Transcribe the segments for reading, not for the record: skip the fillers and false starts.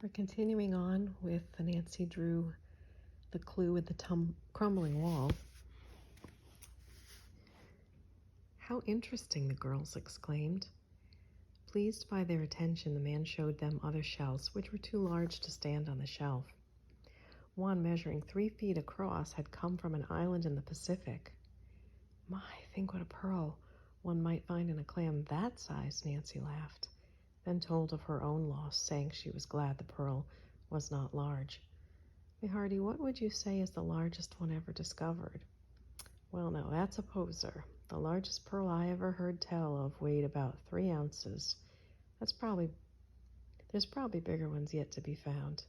We're continuing on with Nancy drew the clue with the crumbling wall. How interesting, the girls exclaimed. Pleased by their attention, the man showed them other shells, which were too large to stand on the shelf. One measuring 3 feet across had come from an island in the Pacific. My, think what a pearl one might find in a clam that size, Nancy laughed, then told of her own loss, saying she was glad the pearl was not large. Hardy, what would you say is the largest one ever discovered? Well, no, that's a poser. The largest pearl I ever heard tell of weighed about 3 ounces. There's probably bigger ones yet to be found.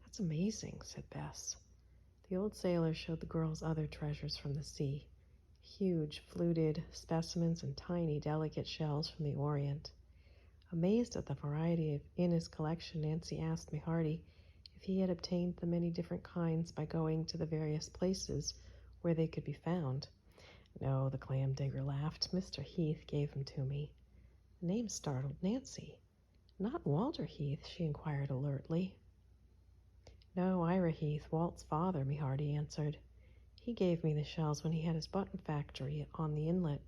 That's amazing, said Bess. The old sailor showed the girls other treasures from the sea. Huge, fluted specimens and tiny, delicate shells from the Orient. Amazed at the variety in his collection, Nancy asked Hardy if he had obtained the many different kinds by going to the various places where they could be found. No, the clam digger laughed. Mr. Heath gave them to me. The name startled Nancy. Not Walter Heath, she inquired alertly. No, Ira Heath, Walt's father, Hardy answered. He gave me the shells when he had his button factory on the inlet.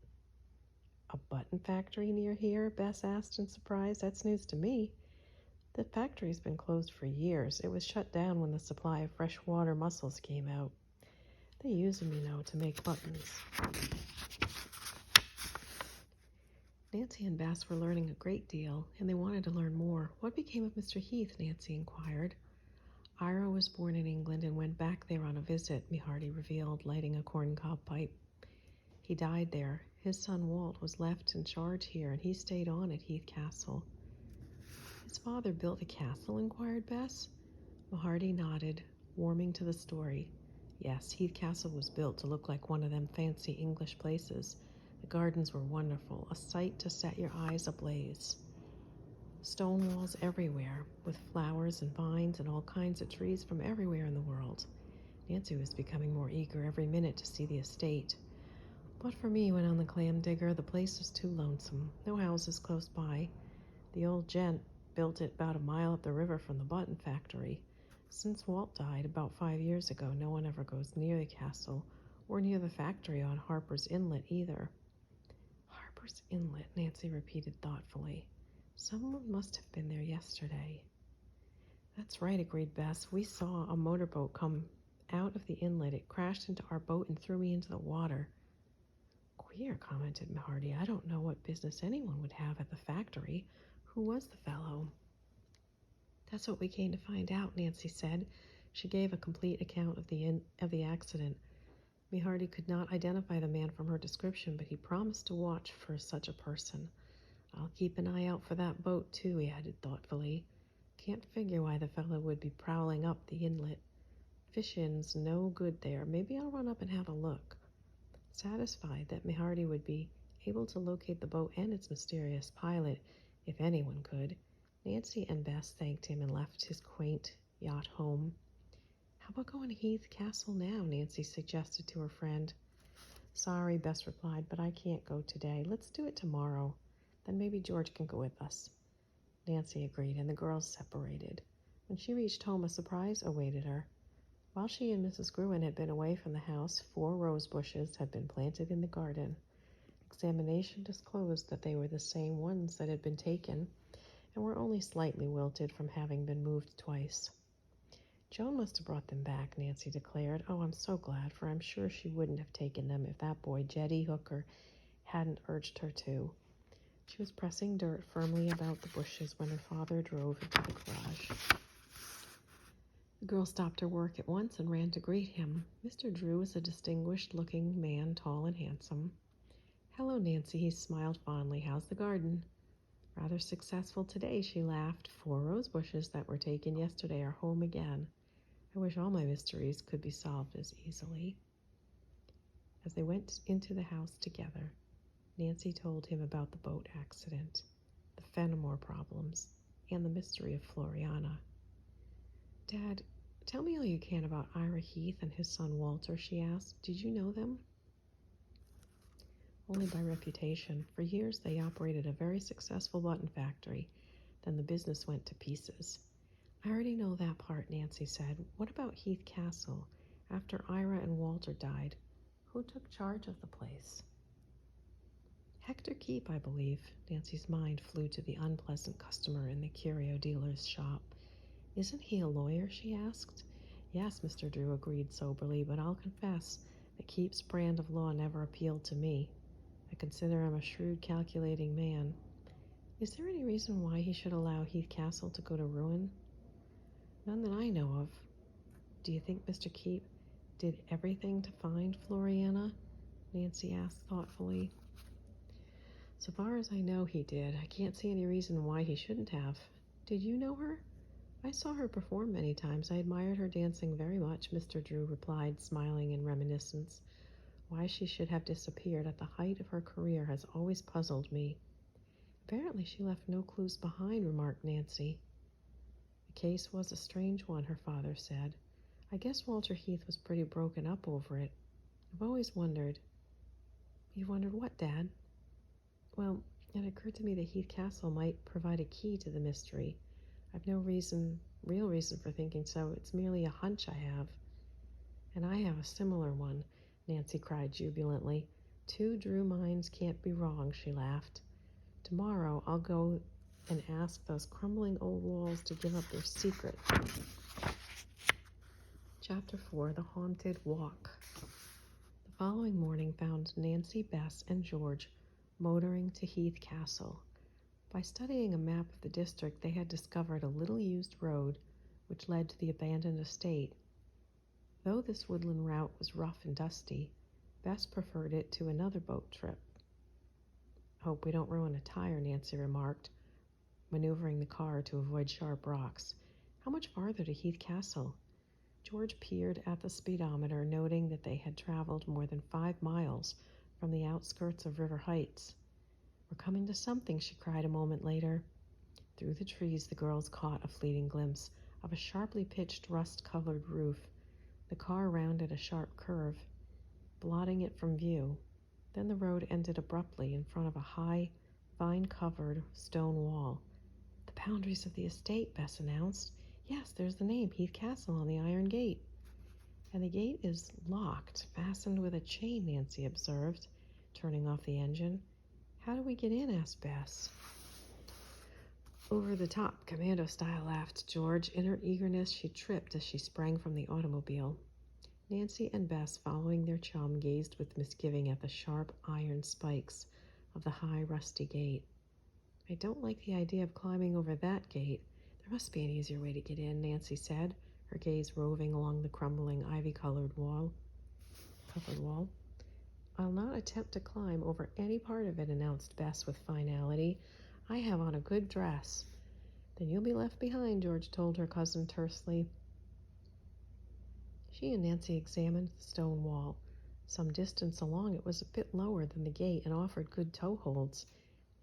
A button factory near here? Bess asked in surprise. That's news to me. The factory's been closed for years. It was shut down when the supply of freshwater mussels came out. They use them, to make buttons. Nancy and Bess were learning a great deal, and they wanted to learn more. What became of Mr. Heath? Nancy inquired. Ira was born in England and went back there on a visit, Hardy revealed, lighting a corncob pipe. He died there. His son Walt was left in charge here, and he stayed on at Heath Castle. His father built a castle? Inquired Bess. Hardy nodded, warming to the story. Yes, Heath Castle was built to look like one of them fancy English places. The gardens were wonderful, a sight to set your eyes ablaze. Stone walls everywhere, with flowers and vines and all kinds of trees from everywhere in the world. Nancy was becoming more eager every minute to see the estate. But for me, went on the clam digger, the place was too lonesome. No houses close by. The old gent built it about a mile up the river from the button factory. Since Walt died about 5 years ago, no one ever goes near the castle or near the factory on Harper's Inlet either. Harper's Inlet, Nancy repeated thoughtfully. Someone must have been there yesterday. That's right, agreed Bess. We saw a motorboat come out of the inlet. It crashed into our boat and threw me into the water. Queer, commented Hardy. I don't know what business anyone would have at the factory. Who was the fellow? That's what we came to find out, Nancy said. She gave a complete account of the accident. Hardy could not identify the man from her description, but he promised to watch for such a person. I'll keep an eye out for that boat, too, he added thoughtfully. Can't figure why the fellow would be prowling up the inlet. Fish-in's no good there. Maybe I'll run up and have a look. Satisfied that Hardy would be able to locate the boat and its mysterious pilot, if anyone could, Nancy and Bess thanked him and left his quaint yacht home. How about going to Heath Castle now? Nancy suggested to her friend. Sorry, Bess replied, but I can't go today. Let's do it tomorrow. Then maybe George can go with us. Nancy agreed, and the girls separated. When she reached home, a surprise awaited her. While she and Mrs. Gruen had been away from the house, 4 rose bushes had been planted in the garden. Examination disclosed that they were the same ones that had been taken and were only slightly wilted from having been moved twice. Joan must have brought them back, Nancy declared. Oh, I'm so glad, for I'm sure she wouldn't have taken them if that boy, Jetty Hooker, hadn't urged her to. She was pressing dirt firmly about the bushes when her father drove into the garage. The girl stopped her work at once and ran to greet him. Mr. Drew was a distinguished-looking man, tall and handsome. Hello, Nancy, he smiled fondly. How's the garden? Rather successful today, she laughed. 4 rose bushes that were taken yesterday are home again. I wish all my mysteries could be solved as easily. As they went into the house together, Nancy told him about the boat accident, the Fenimore problems, and the mystery of Floriana. Dad, tell me all you can about Ira Heath and his son Walter, she asked. Did you know them? Only by reputation. For years they operated a very successful button factory. Then the business went to pieces. I already know that part, Nancy said. What about Heath Castle? After Ira and Walter died, who took charge of the place? Hector Keep, I believe. Nancy's mind flew to the unpleasant customer in the curio dealer's shop. Isn't he a lawyer? She asked. Yes, Mr. Drew agreed soberly, but I'll confess that Keep's brand of law never appealed to me. I consider him a shrewd, calculating man. Is there any reason why he should allow Heath Castle to go to ruin? None that I know of. Do you think Mr. Keep did everything to find Floriana? Nancy asked thoughtfully. So far as I know, he did. I can't see any reason why he shouldn't have. Did you know her? I saw her perform many times. I admired her dancing very much, Mr. Drew replied, smiling in reminiscence. Why she should have disappeared at the height of her career has always puzzled me. Apparently she left no clues behind, remarked Nancy. The case was a strange one, her father said. I guess Walter Heath was pretty broken up over it. I've always wondered. You've wondered what, Dad? Well, it occurred to me that Heath Castle might provide a key to the mystery. I've no real reason for thinking so. It's merely a hunch I have. And I have a similar one, Nancy cried jubilantly. Two Drew minds can't be wrong, she laughed. Tomorrow I'll go and ask those crumbling old walls to give up their secret. Chapter 4, The Haunted Walk. The following morning found Nancy, Bess, and George motoring to Heath Castle. By studying a map of the district, they had discovered a little-used road which led to the abandoned estate. Though this woodland route was rough and dusty, Bess preferred it to another boat trip. Hope we don't ruin a tire, Nancy remarked, maneuvering the car to avoid sharp rocks. How much farther to Heath Castle? George peered at the speedometer, noting that they had traveled more than 5 miles from the outskirts of River Heights. We're coming to something, she cried a moment later. Through the trees, the girls caught a fleeting glimpse of a sharply pitched, rust-colored roof. The car rounded a sharp curve, blotting it from view. Then the road ended abruptly in front of a high, vine-covered stone wall. The boundaries of the estate, Bess announced. Yes, there's the name, Heath Castle, on the iron gate. And the gate is locked, fastened with a chain, Nancy observed, turning off the engine. How do we get in? Asked Bess. Over the top, commando style, laughed George. In her eagerness, she tripped as she sprang from the automobile. Nancy and Bess, following their chum, gazed with misgiving at the sharp iron spikes of the high, rusty gate. I don't like the idea of climbing over that gate. There must be an easier way to get in, Nancy said, her gaze roving along the crumbling, ivy-covered wall. I'll not attempt to climb over any part of it, announced Bess with finality. I have on a good dress. Then you'll be left behind, George told her cousin tersely. She and Nancy examined the stone wall. Some distance along it was a bit lower than the gate and offered good toe-holds.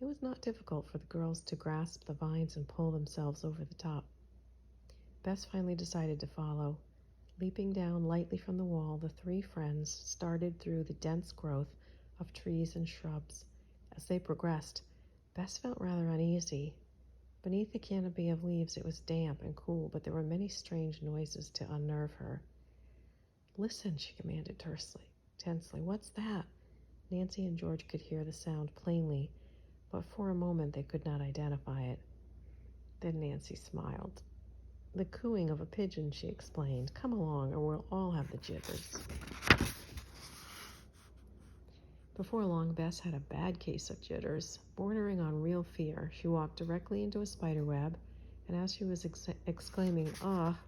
It was not difficult for the girls to grasp the vines and pull themselves over the top. Bess finally decided to follow. Leaping down lightly from the wall, the 3 friends started through the dense growth of trees and shrubs. As they progressed, Bess felt rather uneasy. Beneath the canopy of leaves, it was damp and cool, but there were many strange noises to unnerve her. Listen, she commanded tensely. What's that? Nancy and George could hear the sound plainly, but for a moment they could not identify it. Then Nancy smiled. The cooing of a pigeon, she explained. Come along, or we'll all have the jitters. Before long, Bess had a bad case of jitters, bordering on real fear. She walked directly into a spider web, and as she was exclaiming, "Ah,"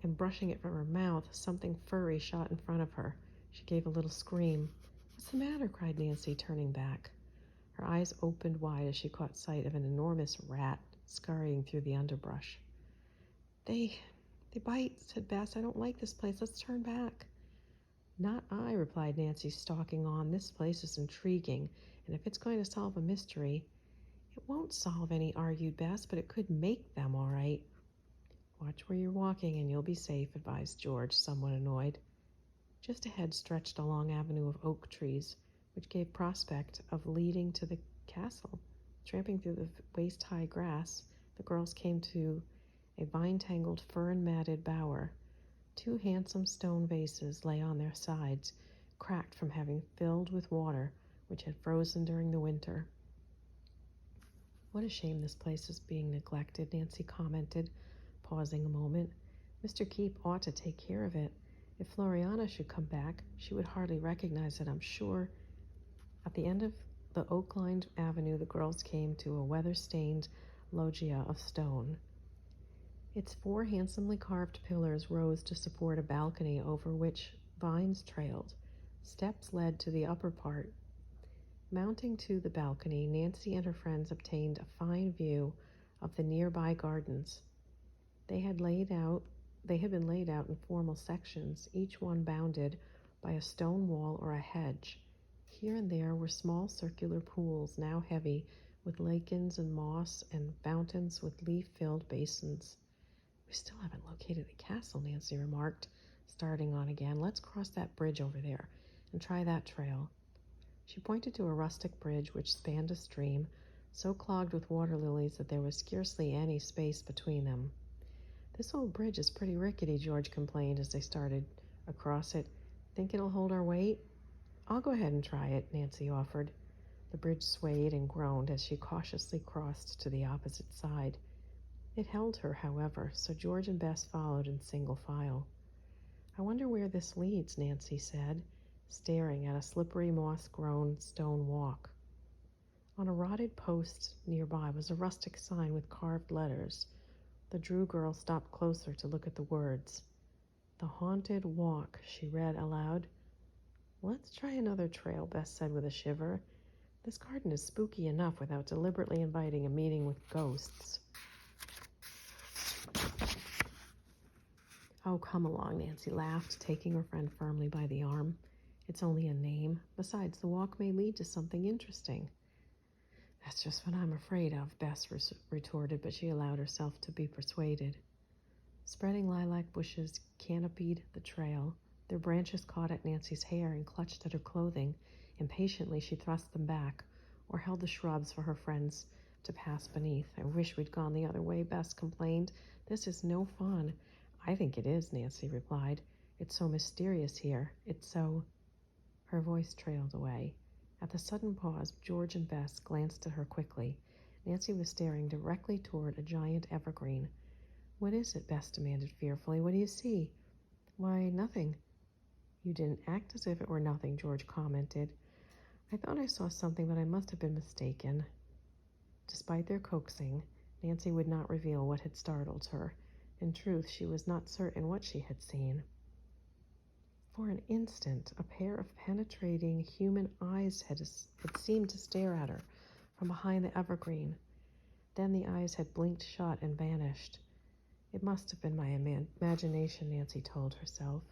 and brushing it from her mouth, something furry shot in front of her. She gave a little scream. What's the matter? Cried Nancy, turning back. Her eyes opened wide as she caught sight of an enormous rat scurrying through the underbrush. They bite, said Bess. I don't like this place. Let's turn back. Not I, replied Nancy, stalking on. This place is intriguing, and if it's going to solve a mystery, it won't solve any, argued Bess, but it could make them, all right. Watch where you're walking and you'll be safe, advised George, somewhat annoyed. Just ahead stretched a long avenue of oak trees, which gave prospect of leading to the castle. Tramping through the waist-high grass, the girls came to a vine-tangled, fern-matted bower. 2 handsome stone vases lay on their sides, cracked from having filled with water which had frozen during the winter. "What a shame this place is being neglected," Nancy commented, pausing a moment. "Mr. Keep ought to take care of it. If Floriana should come back, she would hardly recognize it, I'm sure." At the end of the oak-lined avenue, the girls came to a weather-stained loggia of stone. Its 4 handsomely carved pillars rose to support a balcony over which vines trailed. Steps led to the upper part. Mounting to the balcony, Nancy and her friends obtained a fine view of the nearby gardens. They had been laid out in formal sections, each one bounded by a stone wall or a hedge. Here and there were small circular pools, now heavy with lichens and moss, and fountains with leaf-filled basins. "We still haven't located the castle," Nancy remarked, starting on again. "Let's cross that bridge over there and try that trail." She pointed to a rustic bridge which spanned a stream, so clogged with water lilies that there was scarcely any space between them. "This old bridge is pretty rickety," George complained as they started across it. "Think it'll hold our weight?" "I'll go ahead and try it," Nancy offered. The bridge swayed and groaned as she cautiously crossed to the opposite side. It held her, however, so George and Bess followed in single file. "I wonder where this leads," Nancy said, staring at a slippery, moss-grown stone walk. On a rotted post nearby was a rustic sign with carved letters. The Drew girl stopped closer to look at the words. "The Haunted Walk," she read aloud. "Let's try another trail," Bess said with a shiver. "This garden is spooky enough without deliberately inviting a meeting with ghosts." "Oh, come along," Nancy laughed, taking her friend firmly by the arm. "It's only a name. Besides, the walk may lead to something interesting." "That's just what I'm afraid of," Bess retorted, but she allowed herself to be persuaded. Spreading lilac bushes canopied the trail. Their branches caught at Nancy's hair and clutched at her clothing. Impatiently, she thrust them back, or held the shrubs for her friends to pass beneath. "I wish we'd gone the other way," Bess complained. "This is no fun." "I think it is," Nancy replied. "It's so mysterious here. It's so—" Her voice trailed away. At the sudden pause, George and Bess glanced at her quickly. Nancy was staring directly toward a giant evergreen. "What is it?" Bess demanded fearfully. "What do you see?" "Why, nothing." "You didn't act as if it were nothing," George commented. "I thought I saw something, but I must have been mistaken." Despite their coaxing, Nancy would not reveal what had startled her. In truth, she was not certain what she had seen. For an instant, a pair of penetrating human eyes had seemed to stare at her from behind the evergreen. Then the eyes had blinked shut and vanished. It must have been my imagination, Nancy told herself.